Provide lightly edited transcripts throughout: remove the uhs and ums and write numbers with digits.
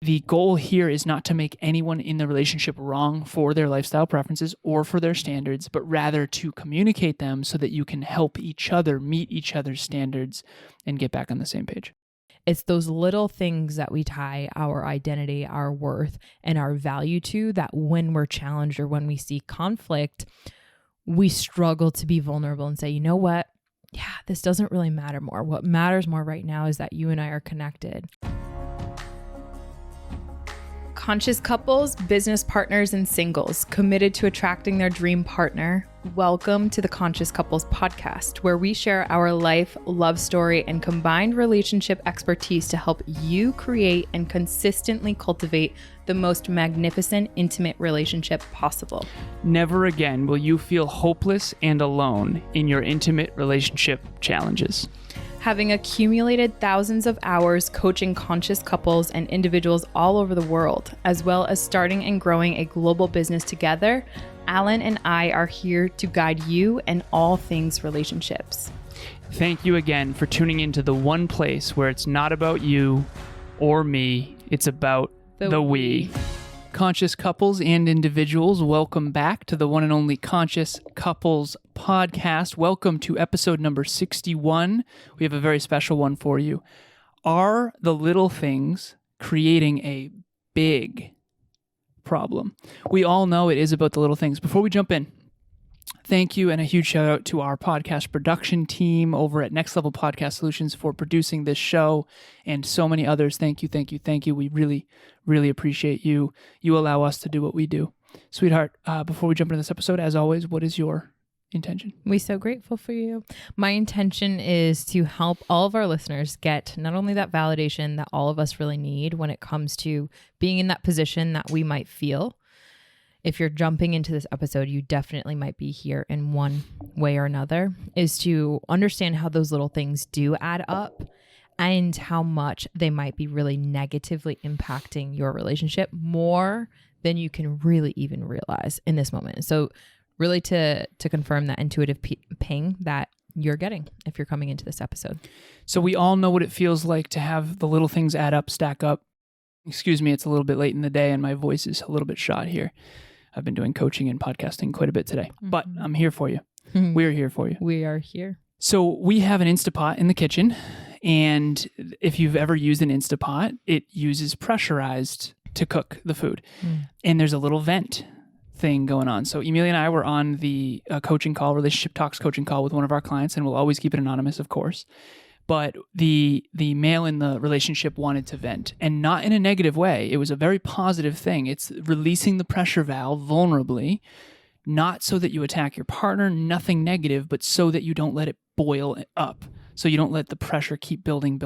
the goal here is not to make anyone in the relationship wrong for their lifestyle preferences or for their standards, but rather to communicate them so that you can help each other meet each other's standards and get back on the same page. It's those little things that we tie our identity, our worth, and our value to, that when we're challenged or when we see conflict, we struggle to be vulnerable and say, you know what? Yeah, this doesn't really matter more. What matters more right now is that you and I are connected. Conscious couples, business partners, and singles committed to attracting their dream partner. Welcome to the Conscious Couples podcast, where we share our life, love story, and combined relationship expertise to help you create and consistently cultivate the most magnificent, intimate relationship possible. Never again will you feel hopeless and alone in your intimate relationship challenges. Having accumulated thousands of hours coaching conscious couples and individuals all over the world, as well as starting and growing a global business together, Alan and I are here to guide you in all things relationships. Thank you again for tuning into the one place where it's not about you or me, it's about the we. Conscious couples and individuals, welcome back to the one and only Conscious Couples podcast. Welcome to episode number 61. We have a very special one for you. Are the little things creating a big problem? We all know it is about the little things. Before we jump in, thank you and a huge shout out to our podcast production team over at Next Level Podcast Solutions for producing this show and so many others. Thank you, thank you, thank you. We really, really appreciate you. You allow us to do what we do. Sweetheart, before we jump into this episode, as always, what is your intention? We're so grateful for you. My intention is to help all of our listeners get not only that validation that all of us really need when it comes to being in that position that we might feel. If you're jumping into this episode, you definitely might be here in one way or another, is to understand how those little things do add up and how much they might be really negatively impacting your relationship more than you can really even realize in this moment. So really to confirm that intuitive ping that you're getting if you're coming into this episode. So we all know what it feels like to have the little things add up, stack up. Excuse me, it's a little bit late in the day and my voice is a little bit shot here. I've been doing coaching and podcasting quite a bit today, but I'm here for you. We're here for you. We are here. So we have an Instapot in the kitchen, and if you've ever used an Instapot, it uses pressurized to cook the food. And there's a little vent thing going on. So Emilia and I were on the coaching call, relationship talks coaching call with one of our clients, and we'll always keep it anonymous, of course. But the male in the relationship wanted to vent, and not in a negative way. It was a very positive thing. It's releasing the pressure valve vulnerably, not so that you attack your partner, nothing negative, but so that you don't let it boil up. So you don't let the pressure keep building.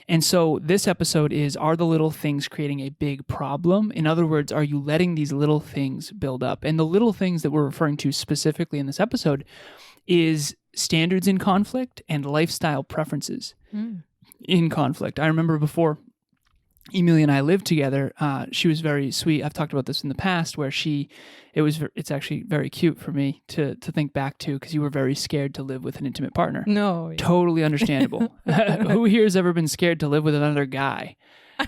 And so this episode is, are the little things creating a big problem? In other words, are you letting these little things build up? And the little things that we're referring to specifically in this episode is standards in conflict and lifestyle preferences in conflict. I remember before Emilia and I lived together, she was very sweet. I've talked about this in the past where it's actually very cute for me to think back to, because you were very scared to live with an intimate partner. No. Yeah. Totally understandable. Who here has ever been scared to live with another guy?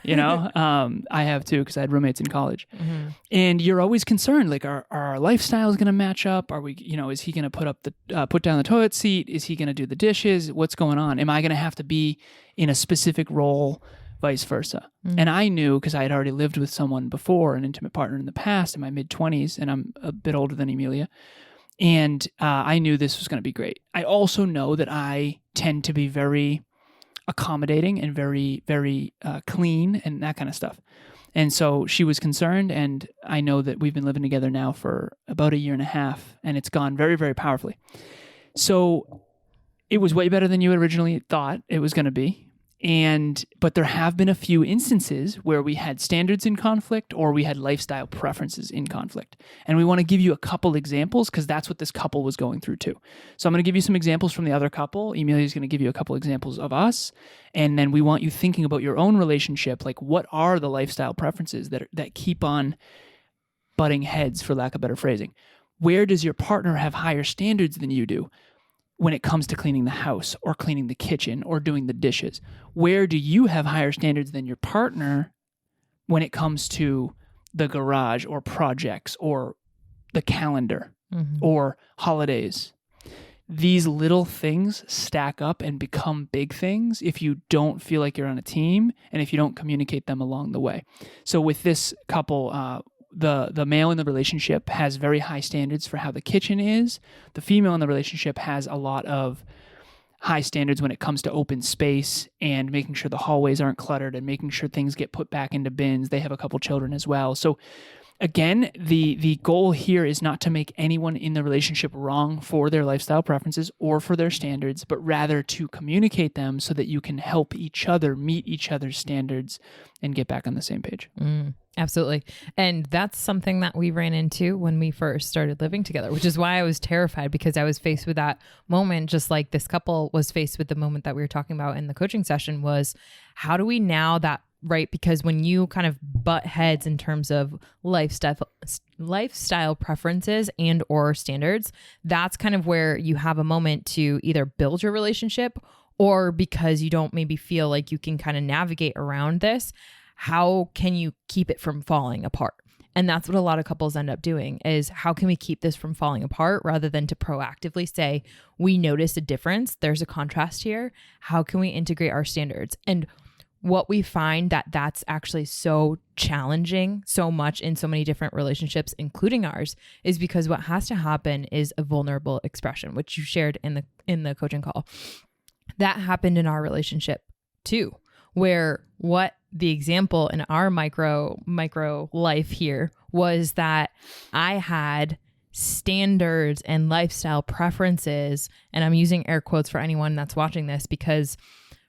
You know, I have too, because I had roommates in college. And you're always concerned, like, are our lifestyles going to match up? Are we, is he going to put down the toilet seat? Is he going to do the dishes? What's going on? Am I going to have to be in a specific role? Vice versa. And I knew, because I had already lived with someone before, an intimate partner in the past, in my mid-20s, and I'm a bit older than Emilia. And I knew this was going to be great. I also know that I tend to be very accommodating and very, very clean and that kind of stuff. And so she was concerned, and I know that we've been living together now for about 1.5 years, and it's gone very, very powerfully. So it was way better than you originally thought it was going to be. But there have been a few instances where we had standards in conflict or we had lifestyle preferences in conflict. And we want to give you a couple examples, because that's what this couple was going through too. So I'm going to give you some examples from the other couple. Emilia is going to give you a couple examples of us. And then we want you thinking about your own relationship. Like, what are the lifestyle preferences that keep on butting heads, for lack of better phrasing? Where does your partner have higher standards than you do? when it comes to cleaning the house or cleaning the kitchen or doing the dishes? Where do you have higher standards than your partner when it comes to the garage or projects or the calendar or holidays? These little things stack up and become big things if you don't feel like you're on a team and if you don't communicate them along the way. So with this couple, the male in the relationship has very high standards for how the kitchen is. The female in the relationship has a lot of high standards when it comes to open space and making sure the hallways aren't cluttered and making sure things get put back into bins. They have a couple children as well. So again, the goal here is not to make anyone in the relationship wrong for their lifestyle preferences or for their standards, but rather to communicate them so that you can help each other meet each other's standards and get back on the same page. Absolutely. And that's something that we ran into when we first started living together, which is why I was terrified, because I was faced with that moment, just like this couple was faced with the moment that we were talking about in the coaching session, was how do we now that, right? Because when you kind of butt heads in terms of lifestyle preferences and or standards, that's kind of where you have a moment to either build your relationship, or because you don't maybe feel like you can kind of navigate around this, how can you keep it from falling apart? And that's what a lot of couples end up doing, is how can we keep this from falling apart, rather than to proactively say, we notice a difference, there's a contrast here, how can we integrate our standards? And what we find that's actually so challenging so much in so many different relationships, including ours, is because what has to happen is a vulnerable expression, which you shared in the coaching call. That happened in our relationship too, where what the example in our micro life here was that I had standards and lifestyle preferences, and I'm using air quotes for anyone that's watching this, because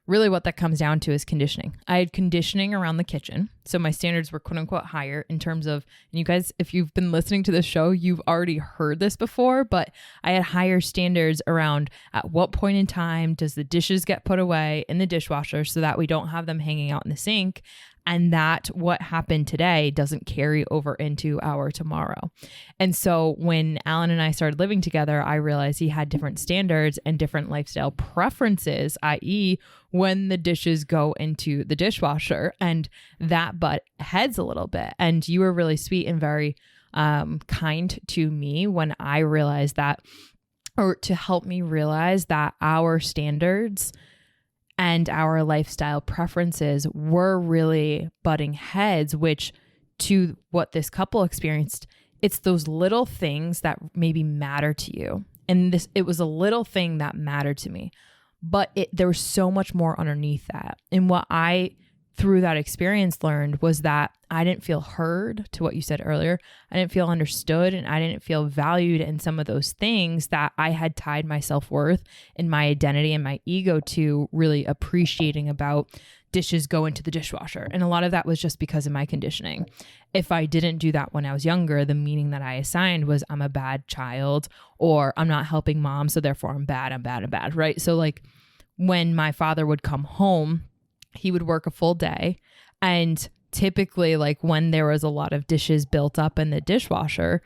really what that comes down to is conditioning. I had conditioning around the kitchen. So my standards were quote unquote higher in terms of, and you guys, if you've been listening to this show, you've already heard this before, but I had higher standards around at what point in time does the dishes get put away in the dishwasher so that we don't have them hanging out in the sink. And that what happened today doesn't carry over into our tomorrow. And so when Alan and I started living together, I realized he had different standards and different lifestyle preferences, i.e. when the dishes go into the dishwasher, and that butt heads a little bit. And you were really sweet and very kind to me when I realized that, or to help me realize that our standards and our lifestyle preferences were really butting heads, which to what this couple experienced, it's those little things that maybe matter to you. And it was a little thing that mattered to me, but there was so much more underneath that. And what I, through that experience, learned was that I didn't feel heard, to what you said earlier. I didn't feel understood, and I didn't feel valued in some of those things that I had tied my self-worth and my identity and my ego to really appreciating about dishes go into the dishwasher. And a lot of that was just because of my conditioning. If I didn't do that when I was younger, the meaning that I assigned was I'm a bad child, or I'm not helping mom, so therefore I'm bad, right? So like when my father would come home, he would work a full day, and typically like when there was a lot of dishes built up in the dishwasher,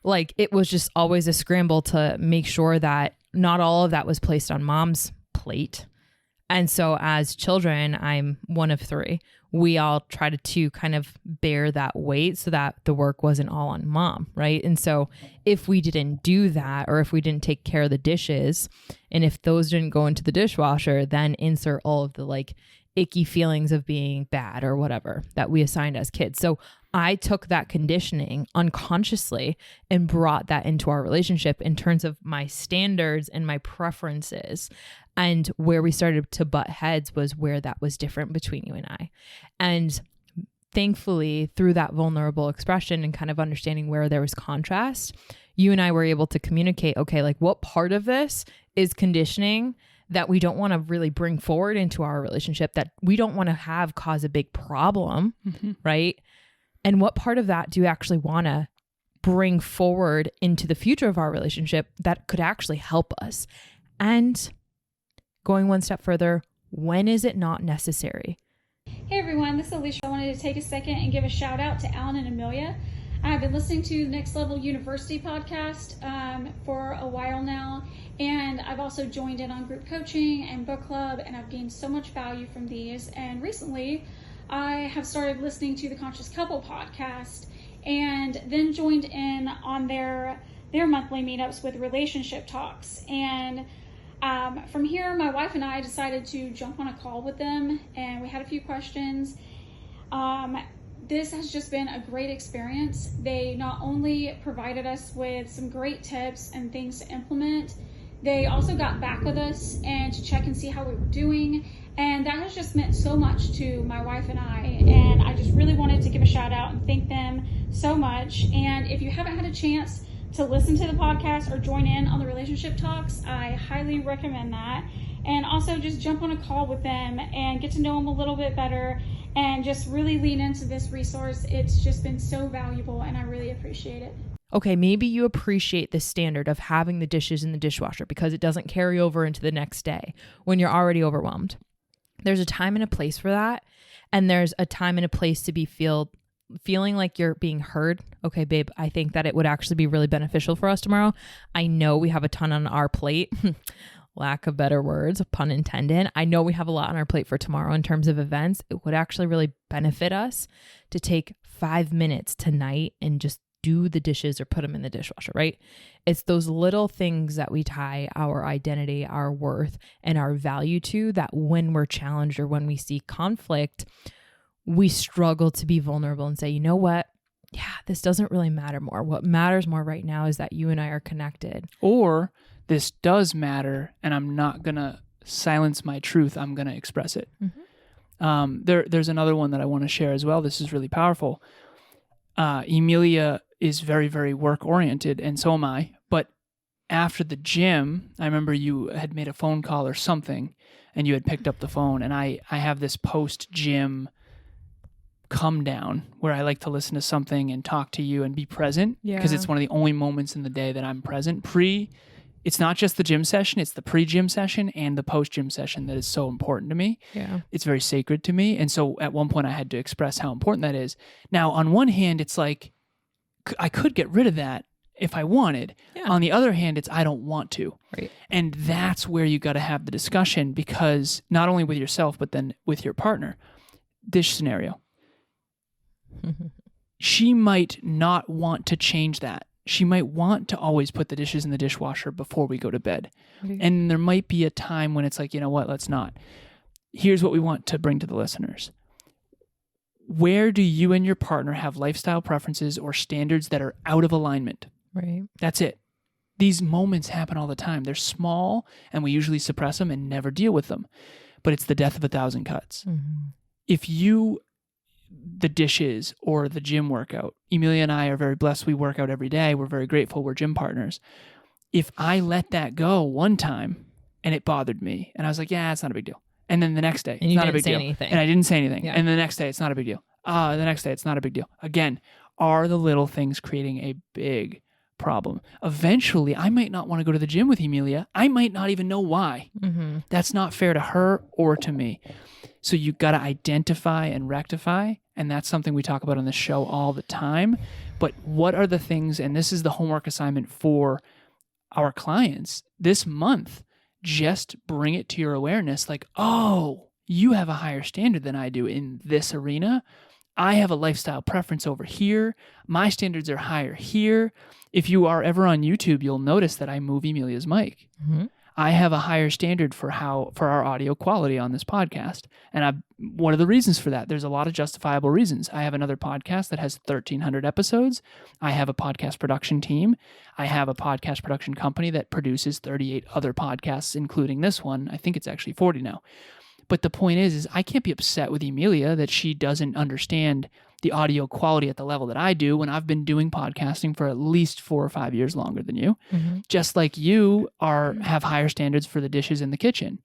like it was just always a scramble to make sure that not all of that was placed on mom's plate. And so as children, I'm one of three, we all tried to kind of bear that weight so that the work wasn't all on mom, right? And so if we didn't do that, or if we didn't take care of the dishes, and if those didn't go into the dishwasher, then insert all of the like icky feelings of being bad or whatever that we assigned as kids. So I took that conditioning unconsciously and brought that into our relationship in terms of my standards and my preferences. And where we started to butt heads was where that was different between you and I. And thankfully, through that vulnerable expression and kind of understanding where there was contrast, you and I were able to communicate, okay, like what part of this is conditioning that we don't want to really bring forward into our relationship, that we don't want to have cause a big problem, right? And what part of that do you actually want to bring forward into the future of our relationship that could actually help us? And going one step further, when is it not necessary? Hey everyone, this is Alicia. I wanted to take a second and give a shout out to Alan and Emilia. I've been listening to the Next Level University podcast for a while now, and I've also joined in on group coaching and book club, and I've gained so much value from these. And recently, I have started listening to the Conscious Couple podcast, and then joined in on their monthly meetups with relationship talks. And from here, my wife and I decided to jump on a call with them, and we had a few questions. This has just been a great experience. They not only provided us with some great tips and things to implement, they also got back with us and to check and see how we were doing. And that has just meant so much to my wife and I. And I just really wanted to give a shout out and thank them so much. And if you haven't had a chance to listen to the podcast or join in on the relationship talks, I highly recommend that. And also just jump on a call with them and get to know them a little bit better and just really lean into this resource. It's just been so valuable, and I really appreciate it. Okay, maybe you appreciate the standard of having the dishes in the dishwasher because it doesn't carry over into the next day when you're already overwhelmed. There's a time and a place for that, and there's a time and a place to be feeling like you're being heard. Okay, babe, I think that it would actually be really beneficial for us tomorrow. I know we have a ton on our plate. Lack of better words, pun intended. I know we have a lot on our plate for tomorrow in terms of events. It would actually really benefit us to take 5 minutes tonight and just do the dishes or put them in the dishwasher, right? It's those little things that we tie our identity, our worth, and our value to that when we're challenged or when we see conflict, we struggle to be vulnerable and say, you know what? Yeah, this doesn't really matter more. What matters more right now is that you and I are connected. Or this does matter, and I'm not going to silence my truth. I'm going to express it. Mm-hmm. There's another one that I want to share as well. This is really powerful. Emilia is very, very work-oriented, and so am I. But after the gym, I remember you had made a phone call or something, and you had picked up the phone, and I have this post-gym come down where I like to listen to something and talk to you and be present because it's one of the only moments in the day that I'm present. It's not just the gym session, it's the pre-gym session and the post-gym session that is so important to me. Yeah. It's very sacred to me. And so at one point I had to express how important that is. Now, on one hand, it's like I could get rid of that if I wanted. Yeah. On the other hand, it's I don't want to. Right. And that's where you got to have the discussion, because not only with yourself, but then with your partner. Dish scenario. She might not want to change that. She might want to always put the dishes in the dishwasher before we go to bed. Mm-hmm. And there might be a time when it's like, you know what, let's not. Here's what we want to bring to the listeners. Where do you and your partner have lifestyle preferences or standards that are out of alignment? Right. That's it. These moments happen all the time. They're small, and we usually suppress them and never deal with them. But it's the death of 1,000 cuts. Mm-hmm. If the dishes or the gym workout, Emilia and I are very blessed. We work out every day. We're very grateful. We're gym partners. If I let that go one time and it bothered me, and I was like, yeah, it's not a big deal. And then the next day, it's not a big deal. And I didn't say anything. Yeah. And the next day, it's not a big deal. The next day, it's not a big deal. Again, are the little things creating a big problem? Eventually, I might not want to go to the gym with Emilia. I might not even know why. Mm-hmm. That's not fair to her or to me. So you got to identify and rectify, and that's something we talk about on the show all the time. But what are the things, and this is the homework assignment for our clients this month, just bring it to your awareness like, oh, you have a higher standard than I do in this arena. I have a lifestyle preference over here. My standards are higher here. If you are ever on YouTube, you'll notice that I move Emilia's mic. Mm-hmm. I have a higher standard for our audio quality on this podcast. And one of the reasons for that, there's a lot of justifiable reasons. I have another podcast that has 1,300 episodes. I have a podcast production team. I have a podcast production company that produces 38 other podcasts, including this one. I think it's actually 40 now. But the point is I can't be upset with Emilia that she doesn't understand the audio quality at the level that I do when I've been doing podcasting for at least 4 or 5 years longer than you. Mm-hmm. Just like you have higher standards for the dishes in the kitchen.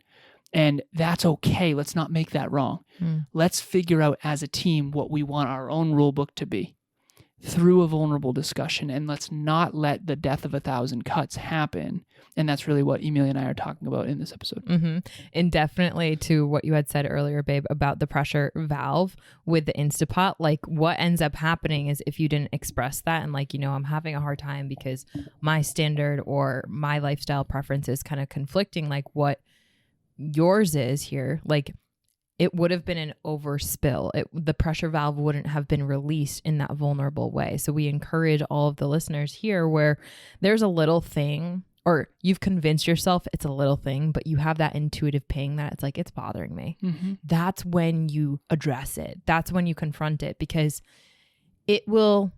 And that's okay. Let's not make that wrong. Mm. Let's figure out as a team what we want our own rule book to be. through a vulnerable discussion, and let's not let the death of 1,000 cuts happen. And that's really what Emilia and I are talking about in this episode. Mm-hmm. And definitely to what you had said earlier, babe, about the pressure valve with the Instapot, like what ends up happening is if you didn't express that and like, I'm having a hard time because my standard or my lifestyle preference is kind of conflicting, like what yours is here, like it would have been an overspill. The pressure valve wouldn't have been released in that vulnerable way. So we encourage all of the listeners here where there's a little thing, or you've convinced yourself it's a little thing, but you have that intuitive ping that it's like, it's bothering me. Mm-hmm. That's when you address it. That's when you confront it, because you'll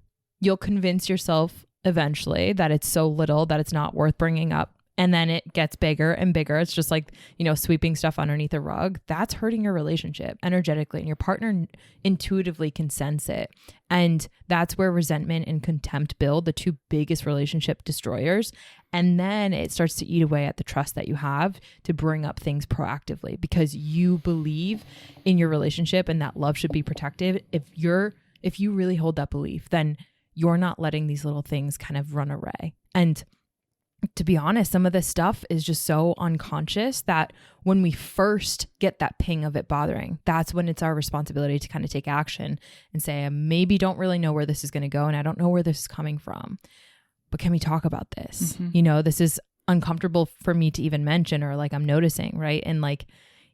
convince yourself eventually that it's so little that it's not worth bringing up. And then it gets bigger and bigger. It's just like, sweeping stuff underneath a rug. That's hurting your relationship energetically, and your partner intuitively can sense it. And that's where resentment and contempt build, the two biggest relationship destroyers. And then it starts to eat away at the trust that you have to bring up things proactively, because you believe in your relationship and that love should be protected. If you really hold that belief, then you're not letting these little things kind of run away. And to be honest, some of this stuff is just so unconscious that when we first get that ping of it bothering, that's when it's our responsibility to kind of take action and say, I maybe don't really know where this is going to go, and I don't know where this is coming from, but can we talk about this? Mm-hmm. This is uncomfortable for me to even mention, or like I'm noticing, right? And like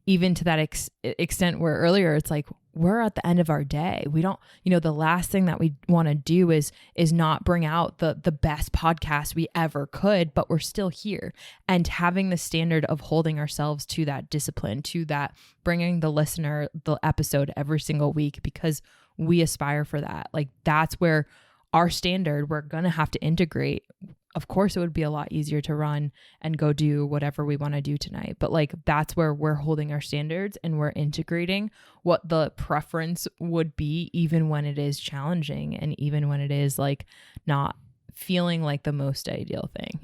even to that extent where earlier it's like, we're at the end of our day. We don't, the last thing that we want to do is not bring out the best podcast we ever could, but we're still here. And having the standard of holding ourselves to that discipline, to that bringing the listener the episode every single week, because we aspire for that. Like that's where our standard, we're going to have to integrate. Of course, it would be a lot easier to run and go do whatever we want to do tonight. But like, that's where we're holding our standards and we're integrating what the preference would be, even when it is challenging and even when it is like not feeling like the most ideal thing,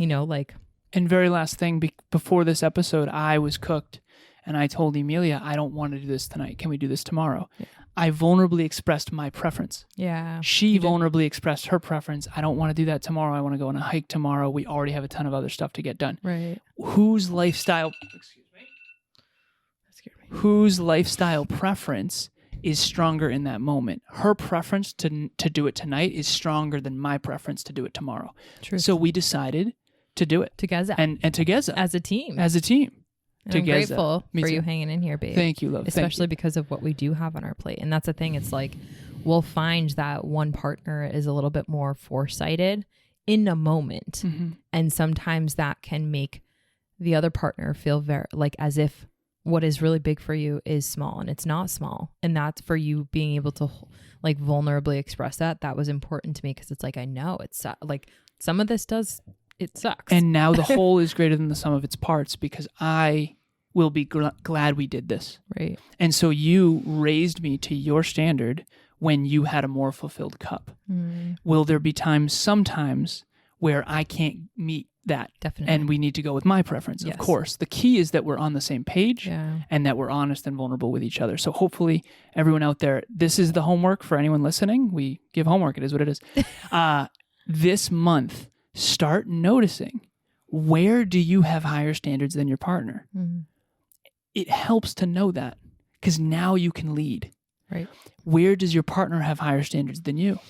And very last thing, before this episode, I was cooked and I told Emilia, I don't want to do this tonight. Can we do this tomorrow? Yeah. I vulnerably expressed my preference. Yeah. She vulnerably expressed her preference. I don't want to do that tomorrow. I want to go on a hike tomorrow. We already have a ton of other stuff to get done. Right. Whose lifestyle preference is stronger in that moment? Her preference to do it tonight is stronger than my preference to do it tomorrow. True. So we decided to do it together. And together. As a team. I'm grateful for you hanging in here, babe. Thank you, love. Especially because of what we do have on our plate. And that's the thing. It's like we'll find that one partner is a little bit more foresighted in a moment. Mm-hmm. And sometimes that can make the other partner feel very like as if what is really big for you is small, and it's not small. And that's for you being able to like vulnerably express that. That was important to me, because it's like, I know it's like some of this it sucks. And now the whole is greater than the sum of its parts, because I will be glad we did this. Right. And so you raised me to your standard when you had a more fulfilled cup. Mm. Will there be sometimes where I can't meet that? Definitely. And we need to go with my preference, yes. Of course. The key is that we're on the same page, yeah. And that we're honest and vulnerable with each other. So hopefully everyone out there, this is the homework for anyone listening. We give homework. It is what it is. This month, start noticing, where do you have higher standards than your partner? Mm-hmm. It helps to know that, because now you can lead. Right. Where does your partner have higher standards than you?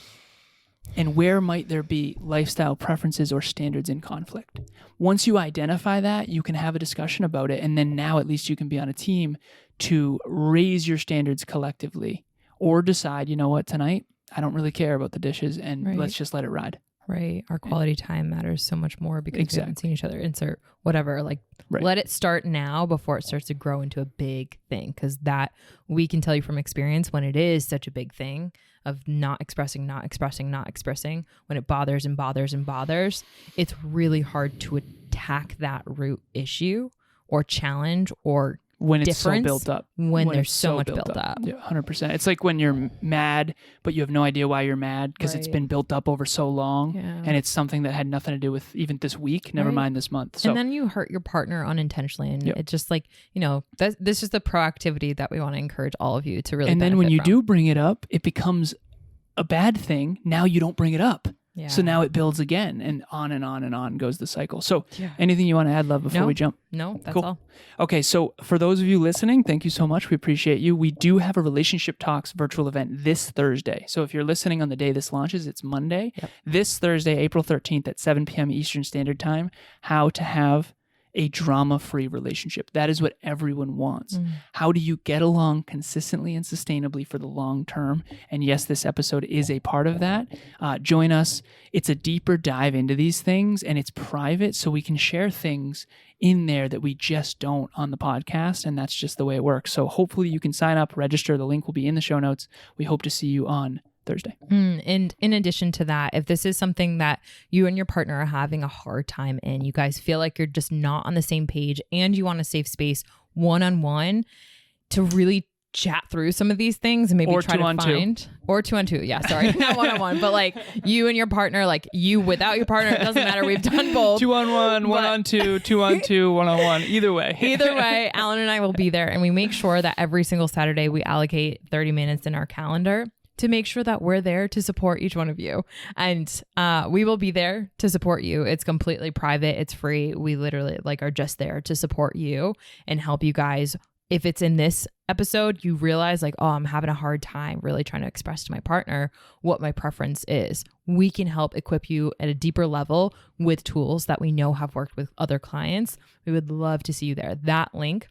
And where might there be lifestyle preferences or standards in conflict? Once you identify that, you can have a discussion about it. And then now at least you can be on a team to raise your standards collectively, or decide, you know what, tonight, I don't really care about the dishes, and right. Let's just let it ride. Right. Our quality time matters so much more because we haven't seen each other. Insert whatever. Like, Let it start now before it starts to grow into a big thing. Because that we can tell you from experience, when it is such a big thing of not expressing, when it bothers and bothers and bothers, it's really hard to attack that root issue or challenge or when it's so built up. When there's so much built up. Yeah, 100%. It's like when you're mad, but you have no idea why you're mad, because It's been built up over so long, and it's something that had nothing to do with even this week, never mind this month. So, and then you hurt your partner unintentionally, and it's just like, this is the proactivity that we want to encourage all of you to really. And then when you do bring it up, it becomes a bad thing, now you don't bring it up. Yeah. So now it builds again, and on goes the cycle. So anything you want to add, love, before we jump? No, that's Cool. all. Okay, so for those of you listening, thank you so much. We appreciate you. We do have a Relationship Talks virtual event this Thursday. So if you're listening on the day this launches, it's Monday. Yep. This Thursday, April 13th at 7 p.m. Eastern Standard Time, how to have a drama-free relationship. That is what everyone wants. How do you get along consistently and sustainably for the long term? And yes, this episode is a part of that. Join us. It's a deeper dive into these things, and it's private, so we can share things in there that we just don't on the podcast, and that's just the way it works. So hopefully you can sign up, register. The link will be in the show notes. We hope to see you on Thursday. And in addition to that, if this is something that you and your partner are having a hard time in, you guys feel like you're just not on the same page, and you want a safe space one-on-one to really chat through some of these things and maybe or try to find or 2-on-2. Yeah, sorry, not one-on-one, but like you and your partner, like you without your partner, it doesn't matter. We've done both. 2-on-1, 1-on-2, 2-on-2, 1-on-1. Either way, Alan and I will be there, and we make sure that every single Saturday we allocate 30 minutes in our calendar to make sure that we're there to support each one of you. And we will be there to support you. It's completely private. It's free. We literally are just there to support you and help you guys. If it's in this episode, you realize I'm having a hard time really trying to express to my partner what my preference is. We can help equip you at a deeper level with tools that we know have worked with other clients. We would love to see you there. That link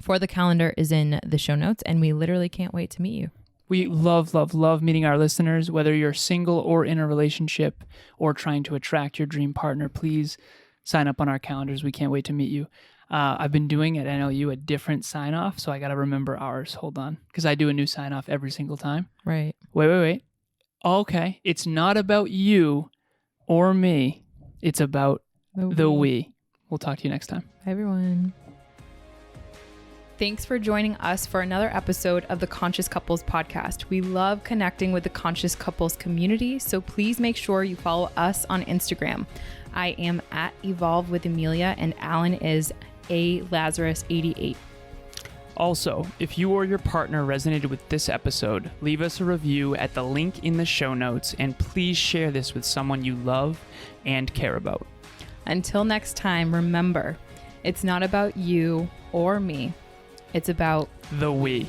for the calendar is in the show notes, and we literally can't wait to meet you. We love, love, love meeting our listeners, whether you're single or in a relationship or trying to attract your dream partner. Please sign up on our calendars. We can't wait to meet you. I've been doing at NLU a different sign-off, so I got to remember ours. Hold on, because I do a new sign-off every single time. Right. Wait. Okay. It's not about you or me. It's about the we. We'll talk to you next time. Bye, everyone. Thanks for joining us for another episode of the Conscious Couples podcast. We love connecting with the Conscious Couples community, so please make sure you follow us on Instagram. I am at Evolve with Emilia, and Alan is a Lazaros 88. Also, if you or your partner resonated with this episode, leave us a review at the link in the show notes, and please share this with someone you love and care about. Until next time, remember, it's not about you or me. It's about the we.